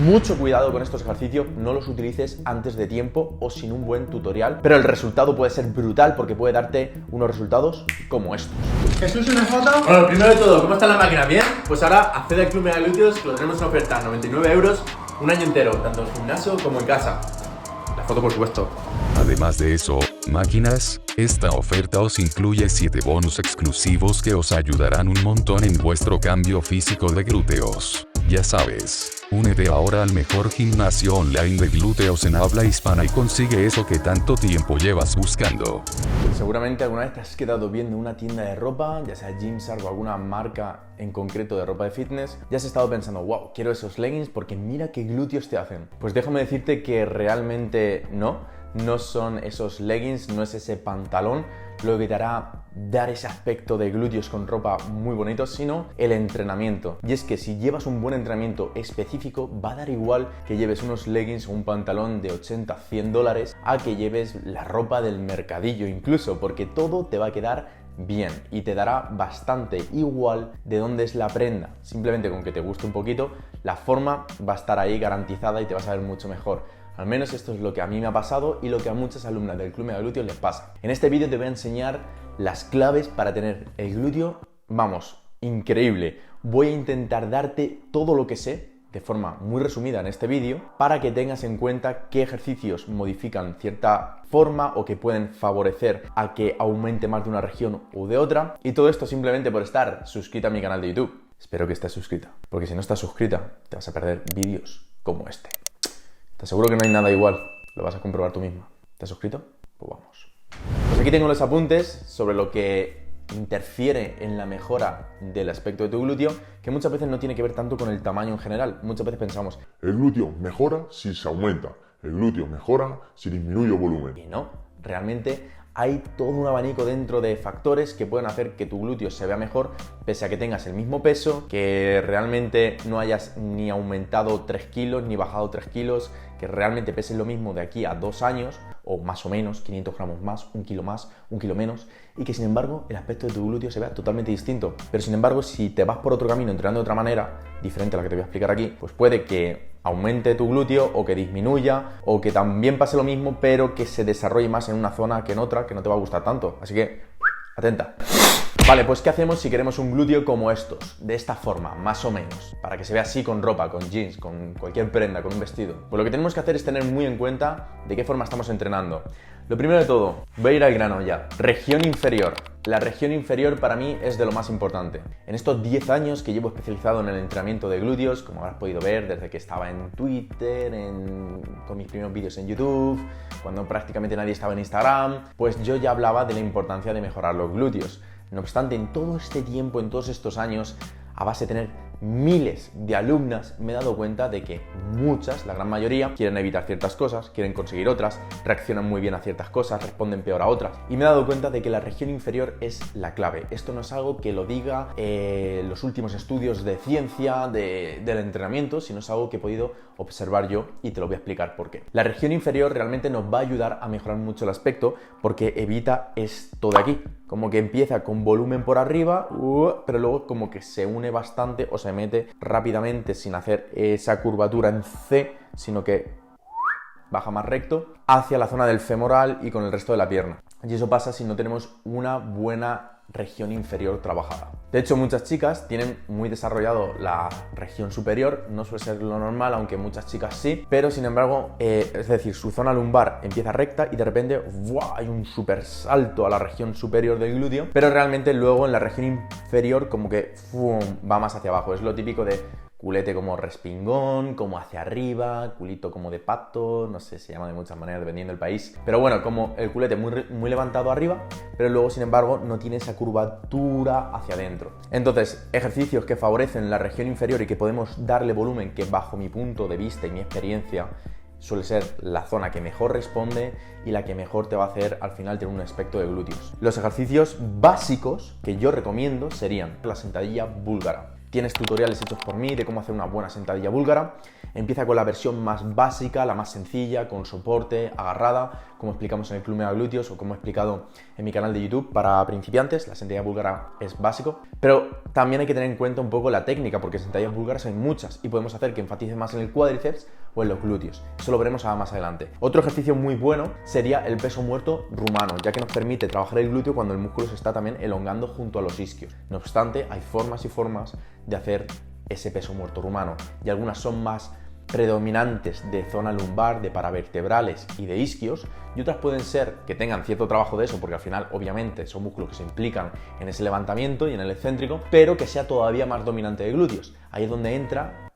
Mucho cuidado con estos ejercicios, no los utilices antes de tiempo o sin un buen tutorial, pero el resultado puede ser brutal porque puede darte unos resultados como estos. Jesús, ¿una foto? Bueno, primero de todo, ¿cómo está la máquina? ¿Bien? Pues ahora accede al Club Mega Glúteos, que lo tenemos en oferta, 99 euros, un año entero, tanto en gimnasio como en casa. La foto, por supuesto. Además de eso, máquinas, esta oferta os incluye 7 bonus exclusivos que os ayudarán un montón en vuestro cambio físico de glúteos. Ya sabes, únete ahora al mejor gimnasio online de glúteos en habla hispana y consigue eso que tanto tiempo llevas buscando. Seguramente alguna vez te has quedado viendo una tienda de ropa, ya sea Gymshark o alguna marca en concreto de ropa de fitness, y has estado pensando, wow, quiero esos leggings porque mira qué glúteos te hacen. Pues déjame decirte que realmente no son esos leggings, no es ese pantalón lo que te hará dar ese aspecto de glúteos con ropa muy bonito, sino el entrenamiento. Y es que si llevas un buen entrenamiento específico, va a dar igual que lleves unos leggings o un pantalón de 80, 100 dólares a que lleves la ropa del mercadillo incluso, porque todo te va a quedar bien y te dará bastante igual de dónde es la prenda. Simplemente con que te guste un poquito, la forma va a estar ahí garantizada y te vas a ver mucho mejor. Al menos esto es lo que a mí me ha pasado y lo que a muchas alumnas del Club Mega Glúteos les pasa. En este vídeo te voy a enseñar las claves para tener el glúteo, vamos, increíble. Voy a intentar darte todo lo que sé de forma muy resumida en este vídeo para que tengas en cuenta qué ejercicios modifican cierta forma o que pueden favorecer a que aumente más de una región o de otra. Y todo esto simplemente por estar suscrita a mi canal de YouTube. Espero que estés suscrita, porque si no estás suscrita te vas a perder vídeos como este. Te aseguro que no hay nada igual, lo vas a comprobar tú misma. ¿Te has suscrito? Pues vamos. Pues aquí tengo los apuntes sobre lo que interfiere en la mejora del aspecto de tu glúteo, que muchas veces no tiene que ver tanto con el tamaño en general. Muchas veces pensamos, el glúteo mejora si se aumenta, el glúteo mejora si disminuye el volumen. y no, realmente hay todo un abanico dentro de factores que pueden hacer que tu glúteo se vea mejor, pese a que tengas el mismo peso, que realmente no hayas ni aumentado 3 kilos ni bajado 3 kilos, que realmente peses lo mismo de aquí a 2 años, o más o menos, 500 gramos más, 1 kilo menos, y que sin embargo el aspecto de tu glúteo se vea totalmente distinto. Pero sin embargo, si te vas por otro camino entrenando de otra manera, diferente a la que te voy a explicar aquí, pues puede que aumente tu glúteo o que disminuya o que también pase lo mismo, pero que se desarrolle más en una zona que en otra, que no te va a gustar tanto. Así que, atenta. Vale, pues ¿qué hacemos si queremos un glúteo como estos? De esta forma, más o menos, para que se vea así con ropa, con jeans, con cualquier prenda, con un vestido. Pues lo que tenemos que hacer es tener muy en cuenta de qué forma estamos entrenando. Lo primero de todo, voy a ir al grano ya. Región inferior. La región inferior para mí es de lo más importante. En estos 10 años que llevo especializado en el entrenamiento de glúteos, como habrás podido ver desde que estaba en Twitter, con mis primeros vídeos en YouTube, cuando prácticamente nadie estaba en Instagram, pues yo ya hablaba de la importancia de mejorar los glúteos. No obstante, en todo este tiempo, en todos estos años, a base de tener miles de alumnas, me he dado cuenta de que muchas, la gran mayoría, quieren evitar ciertas cosas, quieren conseguir otras, reaccionan muy bien a ciertas cosas, responden peor a otras. Y me he dado cuenta de que la región inferior es la clave. Esto no es algo que lo diga los últimos estudios de ciencia, del entrenamiento, sino es algo que he podido observar yo y te lo voy a explicar por qué. La región inferior realmente nos va a ayudar a mejorar mucho el aspecto porque evita esto de aquí. Como que empieza con volumen por arriba, pero luego como que se une bastante o se mete rápidamente sin hacer esa curvatura en C, sino que baja más recto hacia la zona del femoral y con el resto de la pierna. Y eso pasa si no tenemos una buena región inferior trabajada. De hecho, muchas chicas tienen muy desarrollado la región superior, no suele ser lo normal, aunque muchas chicas sí, pero sin embargo, es decir, su zona lumbar empieza recta y de repente ¡buah!, hay un súper salto a la región superior del glúteo, pero realmente luego en la región inferior como que ¡fum!, va más hacia abajo. Es lo típico de culete como respingón, como hacia arriba, culito como de pato, no sé, se llama de muchas maneras dependiendo del país. Pero bueno, como el culete muy levantado arriba, pero luego, sin embargo, no tiene esa curvatura hacia adentro. Entonces, ejercicios que favorecen la región inferior y que podemos darle volumen, que bajo mi punto de vista y mi experiencia suele ser la zona que mejor responde y la que mejor te va a hacer al final tener un aspecto de glúteos. Los ejercicios básicos que yo recomiendo serían la sentadilla búlgara. tienes tutoriales hechos por mí de cómo hacer una buena sentadilla búlgara. Empieza con la versión más básica, la más sencilla, con soporte, agarrada, como explicamos en el Club Mega Glúteos o como he explicado en mi canal de YouTube para principiantes. La sentadilla búlgara es básico, pero también hay que tener en cuenta un poco la técnica, porque sentadillas búlgaras hay muchas y podemos hacer que enfatice más en el cuádriceps o en los glúteos. Eso lo veremos más adelante. Otro ejercicio muy bueno sería el peso muerto rumano, ya que nos permite trabajar el glúteo cuando el músculo se está también elongando junto a los isquios. No obstante, hay formas y formas de hacer ese peso muerto rumano, y algunas son más predominantes de zona lumbar, de paravertebrales y de isquios, y otras pueden ser que tengan cierto trabajo de eso, porque al final obviamente son músculos que se implican en ese levantamiento y en el excéntrico, pero que sea todavía más dominante de glúteos. Ahí es donde entra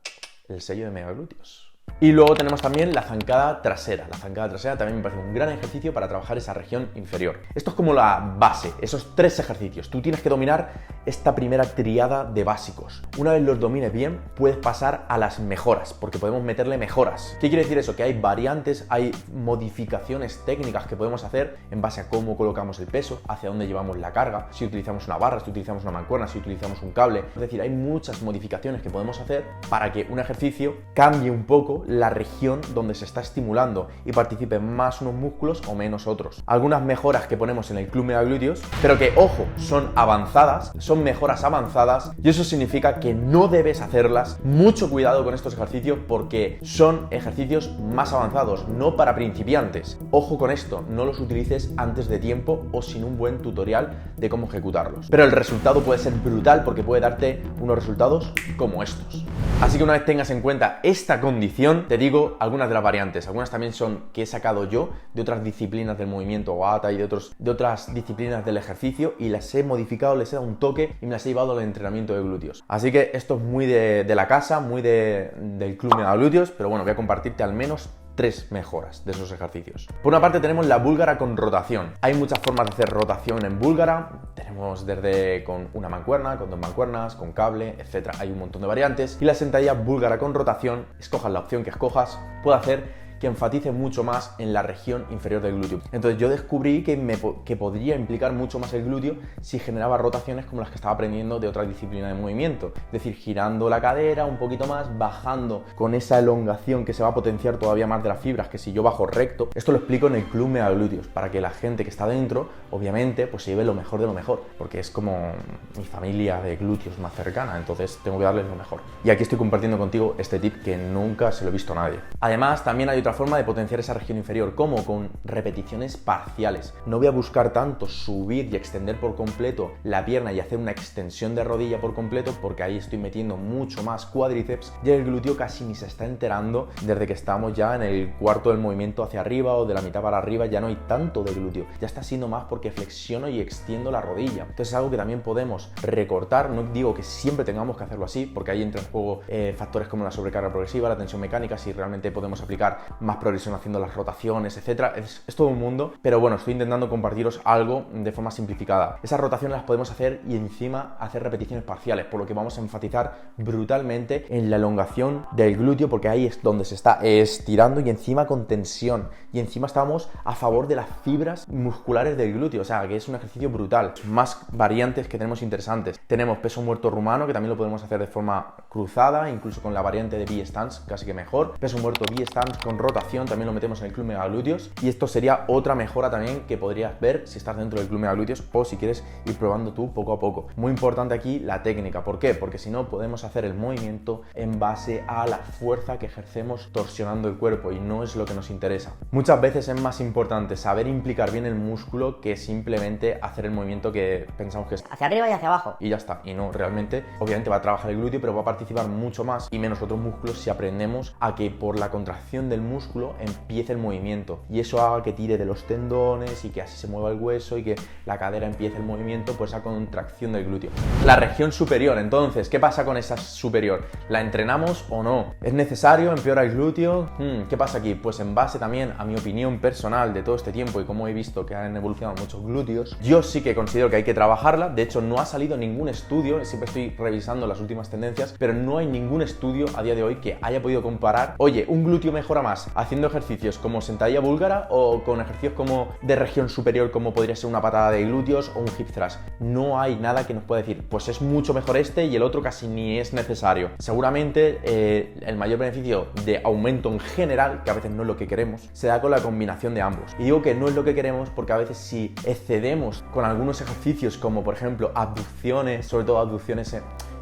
el sello de Mega Glúteos. Y luego tenemos también la zancada trasera. La zancada trasera también me parece un gran ejercicio para trabajar esa región inferior. Esto es como la base, esos 3 ejercicios. Tú tienes que dominar esta primera tríada de básicos. Una vez los domines bien, puedes pasar a las mejoras, porque podemos meterle mejoras. ¿Qué quiere decir eso? Que hay variantes, hay modificaciones técnicas que podemos hacer en base a cómo colocamos el peso, hacia dónde llevamos la carga, si utilizamos una barra, si utilizamos una mancuerna, si utilizamos un cable. Es decir, hay muchas modificaciones que podemos hacer para que un ejercicio cambie un poco la región donde se está estimulando y participen más unos músculos o menos otros. Algunas mejoras que ponemos en el Club Mega Glúteos, pero que, ojo, son avanzadas, son mejoras avanzadas, y eso significa que no debes hacerlas. Mucho cuidado con estos ejercicios porque son ejercicios más avanzados, no para principiantes. Ojo con esto, no los utilices antes de tiempo o sin un buen tutorial de cómo ejecutarlos. Pero el resultado puede ser brutal porque puede darte unos resultados como estos. Así que una vez tengas en cuenta esta condición, te digo algunas de las variantes. Algunas también son que he sacado yo de otras disciplinas del movimiento Bata y de otras disciplinas del ejercicio, y las he modificado, les he dado un toque y me las he llevado al entrenamiento de glúteos. Así que esto es muy de la casa, muy del Club Mega Glúteos, pero bueno, voy a compartirte al menos 3 mejoras de esos ejercicios. Por una parte tenemos la búlgara con rotación. Hay muchas formas de hacer rotación en búlgara. Tenemos desde con una mancuerna, con 2 mancuernas, con cable, etc. Hay un montón de variantes. Y la sentadilla búlgara con rotación, escojas la opción que escojas, puede hacer que enfatice mucho más en la región inferior del glúteo. Entonces yo descubrí que podría implicar mucho más el glúteo si generaba rotaciones como las que estaba aprendiendo de otra disciplina de movimiento. Es decir, girando la cadera un poquito más, bajando con esa elongación que se va a potenciar todavía más de las fibras que si yo bajo recto. Esto lo explico en el Club Mega Glúteos, para que la gente que está dentro, obviamente, pues se lleve lo mejor de lo mejor, porque es como mi familia de glúteos más cercana, entonces tengo que darles lo mejor. Y aquí estoy compartiendo contigo este tip que nunca se lo he visto a nadie. Además, también hay otra forma de potenciar esa región inferior, como con repeticiones parciales. No voy a buscar tanto subir y extender por completo la pierna y hacer una extensión de rodilla por completo, porque ahí estoy metiendo mucho más cuádriceps y el glúteo casi ni se está enterando desde que estamos ya en el cuarto del movimiento hacia arriba o de la mitad para arriba. Ya no hay tanto de glúteo, ya está siendo más porque flexiono y extiendo la rodilla. Entonces es algo que también podemos recortar. No digo que siempre tengamos que hacerlo así, porque ahí entran en juego factores como la sobrecarga progresiva, la tensión mecánica, si realmente podemos aplicar más progresión haciendo las rotaciones, etcétera. Es todo un mundo, pero bueno, estoy intentando compartiros algo de forma simplificada. Esas rotaciones las podemos hacer y encima hacer repeticiones parciales, por lo que vamos a enfatizar brutalmente en la elongación del glúteo, porque ahí es donde se está estirando y encima con tensión, y encima estamos a favor de las fibras musculares del glúteo, o sea que es un ejercicio brutal. Más variantes que tenemos interesantes. Tenemos peso muerto rumano, que también lo podemos hacer de forma cruzada, incluso con la variante de V-Stance, casi que mejor. Peso muerto V-Stance con rotación también lo metemos en el Club Mega Glúteos, y esto sería otra mejora también que podrías ver si estás dentro del Club Mega Glúteos o si quieres ir probando tú poco a poco. Muy importante aquí la técnica. ¿Por qué? Porque si no podemos hacer el movimiento en base a la fuerza que ejercemos torsionando el cuerpo, y no es lo que nos interesa. Muchas veces es más importante saber implicar bien el músculo que simplemente hacer el movimiento que pensamos que es hacia arriba y hacia abajo y ya está. Y no, realmente obviamente va a trabajar el glúteo, pero va a participar mucho más y menos otros músculos si aprendemos a que por la contracción del músculo empiece el movimiento, y eso haga que tire de los tendones y que así se mueva el hueso y que la cadera empiece el movimiento por esa contracción del glúteo. La región superior, entonces, ¿qué pasa con esa superior? ¿La entrenamos o no? ¿Es necesario? ¿Empeora el glúteo? ¿Qué pasa aquí? Pues en base también a mi opinión personal de todo este tiempo y como he visto que han evolucionado muchos glúteos, yo sí que considero que hay que trabajarla. De hecho, no ha salido ningún estudio, siempre estoy revisando las últimas tendencias, pero no hay ningún estudio a día de hoy que haya podido comparar, oye, un glúteo mejora más más? ¿Haciendo ejercicios como sentadilla búlgara o con ejercicios como de región superior, como podría ser una patada de glúteos o un hip thrust? No hay nada que nos pueda decir, pues es mucho mejor este y el otro casi ni es necesario. Seguramente el mayor beneficio de aumento en general, que a veces no es lo que queremos, se da con la combinación de ambos. Y digo que no es lo que queremos porque a veces si excedemos con algunos ejercicios, como por ejemplo abducciones, sobre todo abducciones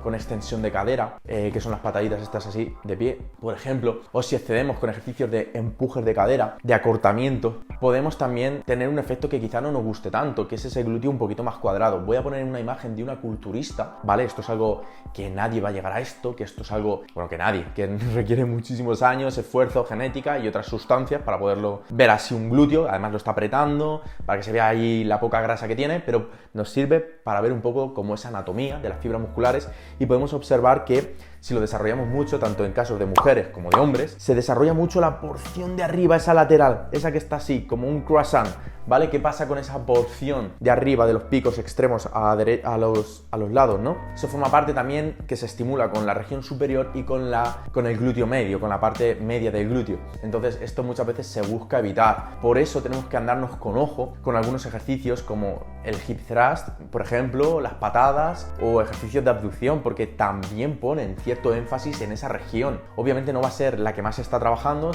con extensión de cadera, que son las pataditas estas así de pie, por ejemplo, o si excedemos con ejercicios de empujes de cadera, de acortamiento, podemos también tener un efecto que quizá no nos guste tanto, que es ese glúteo un poquito más cuadrado. Voy a poner una imagen de una culturista, ¿vale? Esto es algo que nadie va a llegar a esto, que esto es algo, bueno, que nadie, que requiere muchísimos años, esfuerzo, genética y otras sustancias para poderlo ver así un glúteo. Además lo está apretando para que se vea ahí la poca grasa que tiene, pero nos sirve para ver un poco cómo es anatomía de las fibras musculares. Y podemos observar que si lo desarrollamos mucho, tanto en casos de mujeres como de hombres, se desarrolla mucho la porción de arriba, esa lateral, esa que está así, como un croissant, ¿vale? ¿Qué pasa con esa porción de arriba de los picos extremos a los lados, ¿no? Eso forma parte también que se estimula con la región superior y con el glúteo medio, con la parte media del glúteo. Entonces esto muchas veces se busca evitar. Por eso tenemos que andarnos con ojo con algunos ejercicios como el hip thrust, por ejemplo, las patadas o ejercicios de abducción, porque también ponen cierto énfasis en esa región. Obviamente no va a ser la que más se está trabajando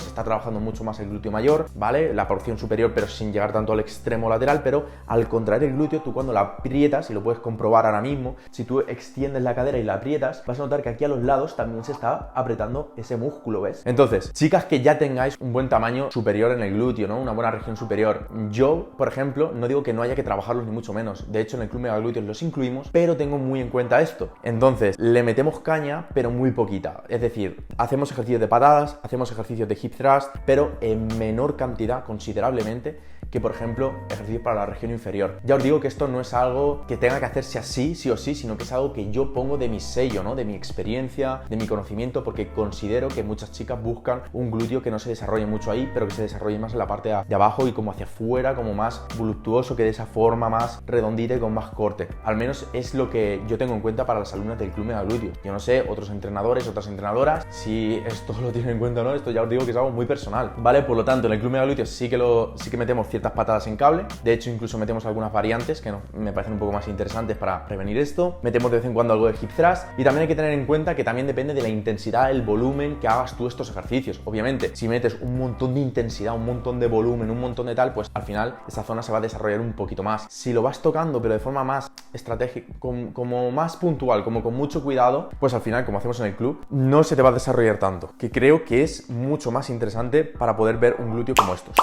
mucho más el glúteo mayor, ¿vale? La porción superior, pero sin llegar tanto al extremo lateral, pero al contraer el glúteo, tú cuando la aprietas, y lo puedes comprobar ahora mismo, si tú extiendes la cadera y la aprietas, vas a notar que aquí a los lados también se está apretando ese músculo, ¿ves? Entonces, chicas que ya tengáis un buen tamaño superior en el glúteo, ¿no? Una buena región superior. Yo, por ejemplo, no digo que no haya que trabajarlos ni mucho menos. De hecho, en el Club Mega Glúteos los incluimos, pero tengo muy en cuenta esto. Entonces, le metemos caña, pero muy poquita. Es decir, hacemos ejercicios de patadas, hacemos ejercicios de hip thrust, pero en menor cantidad considerablemente que, por ejemplo, ejercicios para la región inferior. Ya os digo que esto no es algo que tenga que hacerse así, sí o sí, sino que es algo que yo pongo de mi sello, ¿no? De mi experiencia, de mi conocimiento, porque considero que muchas chicas buscan un glúteo que no se desarrolle mucho ahí, pero que se desarrolle más en la parte de abajo y como hacia afuera, como más voluptuoso, que de esa forma más redondita y con más corte. Al menos es lo que yo tengo en cuenta para las alumnas del Club Mega Glúteos. Yo no sé, otros entrenadores, otras entrenadoras, si esto lo tienen en cuenta o no. Esto ya os digo que es algo muy personal, ¿vale? Por lo tanto, en el Club Mega Glúteos sí que metemos ciertas patadas en cable. De hecho, incluso metemos algunas variantes que me parecen un poco más interesantes para prevenir esto. Metemos de vez en cuando algo de hip thrust, y también hay que tener en cuenta que también depende de la intensidad, el volumen que hagas tú estos ejercicios. Obviamente, si metes un montón de intensidad, un montón de volumen, un montón de tal, pues al final esa zona se va a desarrollar un poquito más. Si lo vas tocando, pero de forma más estratégica, como más puntual, como con mucho cuidado, pues al final, como hacemos en el club, no se te va a desarrollar tanto, que creo que es mucho más interesante para poder ver un glúteo como estos.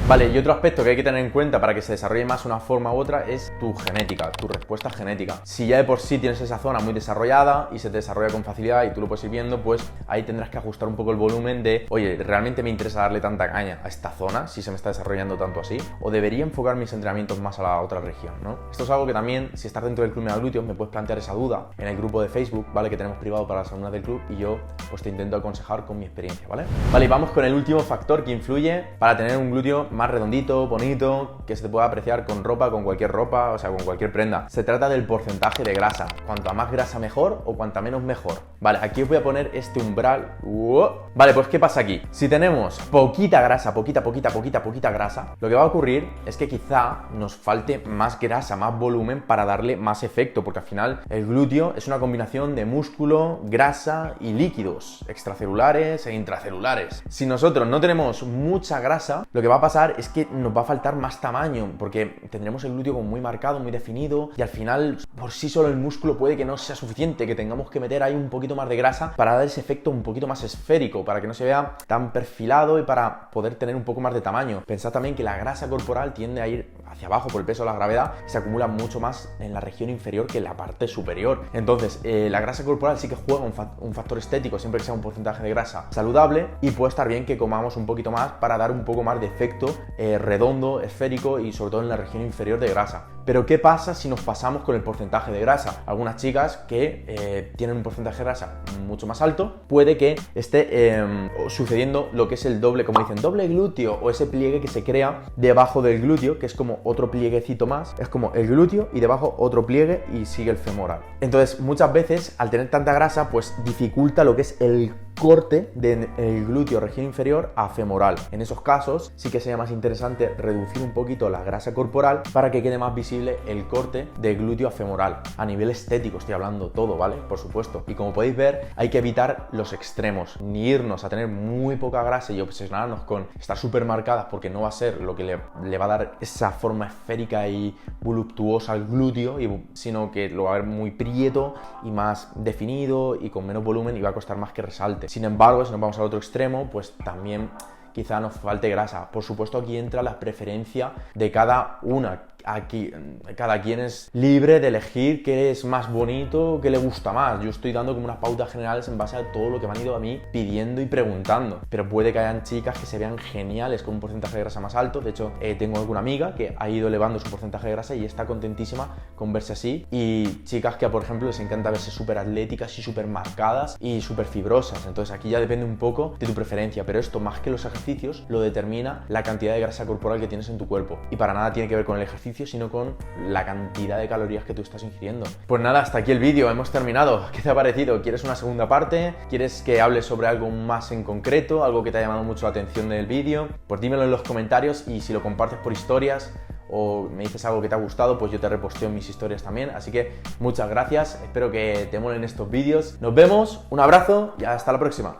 Vale, y otro aspecto que hay que tener en cuenta para que se desarrolle más una forma u otra es tu genética, tu respuesta genética. Si ya de por sí tienes esa zona muy desarrollada y se te desarrolla con facilidad y tú lo puedes ir viendo, pues ahí tendrás que ajustar un poco el volumen de, oye, ¿realmente me interesa darle tanta caña a esta zona si se me está desarrollando tanto así? ¿O debería enfocar mis entrenamientos más a la otra región, ¿no? Esto es algo que también, si estás dentro del Club Mega Glúteos, me puedes plantear esa duda en el grupo de Facebook, ¿vale? Que tenemos privado para las alumnas del club, y yo pues te intento aconsejar con mi experiencia, ¿vale? Vale, y vamos con el último factor que influye para tener un glúteo más redondito, bonito, que se te pueda apreciar con ropa, con cualquier ropa, o sea, con cualquier prenda. Se trata del porcentaje de grasa. Cuanto más grasa mejor, o cuanta menos mejor. Vale, aquí os voy a poner este umbral. Vale, pues ¿qué pasa aquí? Si tenemos poquita grasa, poquita grasa, lo que va a ocurrir es que quizá nos falte más grasa, más volumen para darle más efecto, porque al final el glúteo es una combinación de músculo, grasa y líquidos extracelulares e intracelulares. Si nosotros no tenemos mucha grasa, lo que va a pasar es que nos va a faltar más tamaño, porque tendremos el glúteo como muy marcado, muy definido, y al final por sí solo el músculo puede que no sea suficiente, que tengamos que meter ahí un poquito más de grasa para dar ese efecto un poquito más esférico, para que no se vea tan perfilado y para poder tener un poco más de tamaño. Pensad también que la grasa corporal tiende a ir hacia abajo por el peso de la gravedad, y se acumula mucho más en la región inferior que en la parte superior. Entonces la grasa corporal sí que juega un factor estético, siempre que sea un porcentaje de grasa saludable, y puede estar bien que comamos un poquito más para dar un poco más de efecto redondo, esférico, y sobre todo en la región inferior de grasa. Pero ¿qué pasa si nos pasamos con el porcentaje de grasa? Algunas chicas que tienen un porcentaje de grasa mucho más alto, puede que esté sucediendo lo que es el doble, como dicen, doble glúteo, o ese pliegue que se crea debajo del glúteo, que es como otro plieguecito más, es como el glúteo y debajo otro pliegue y sigue el femoral. Entonces muchas veces al tener tanta grasa pues dificulta lo que es el corte del glúteo región inferior a femoral. En esos casos sí que sería más interesante reducir un poquito la grasa corporal para que quede más visible el corte de glúteo a femoral. A nivel estético estoy hablando todo, ¿vale? Por supuesto. Y como podéis ver, hay que evitar los extremos, ni irnos a tener muy poca grasa y obsesionarnos con estar súper marcadas, porque no va a ser lo que le va a dar esa forma esférica y voluptuosa al glúteo, sino que lo va a ver muy prieto y más definido y con menos volumen, y va a costar más que resalte. Sin embargo, si nos vamos al otro extremo, pues también quizá nos falte grasa. Por supuesto, aquí entra la preferencia de cada una. Aquí cada quien es libre de elegir qué es más bonito, qué le gusta más. Yo estoy dando como unas pautas generales en base a todo lo que me han ido a mí pidiendo y preguntando, pero puede que hayan chicas que se vean geniales con un porcentaje de grasa más alto. De hecho, tengo alguna amiga que ha ido elevando su porcentaje de grasa y está contentísima con verse así, y chicas que por ejemplo les encanta verse súper atléticas y súper marcadas y súper fibrosas. Entonces aquí ya depende un poco de tu preferencia, pero esto, más que los ejercicios, lo determina la cantidad de grasa corporal que tienes en tu cuerpo, y para nada tiene que ver con el ejercicio, sino con la cantidad de calorías que tú estás ingiriendo. Pues nada, hasta aquí el vídeo, hemos terminado. ¿Qué te ha parecido? ¿Quieres una segunda parte? ¿Quieres que hable sobre algo más en concreto? ¿Algo que te ha llamado mucho la atención del vídeo? Pues dímelo en los comentarios, y si lo compartes por historias o me dices algo que te ha gustado, pues yo te reposteo en mis historias también. Así que muchas gracias, espero que te molen estos vídeos. Nos vemos, un abrazo y hasta la próxima.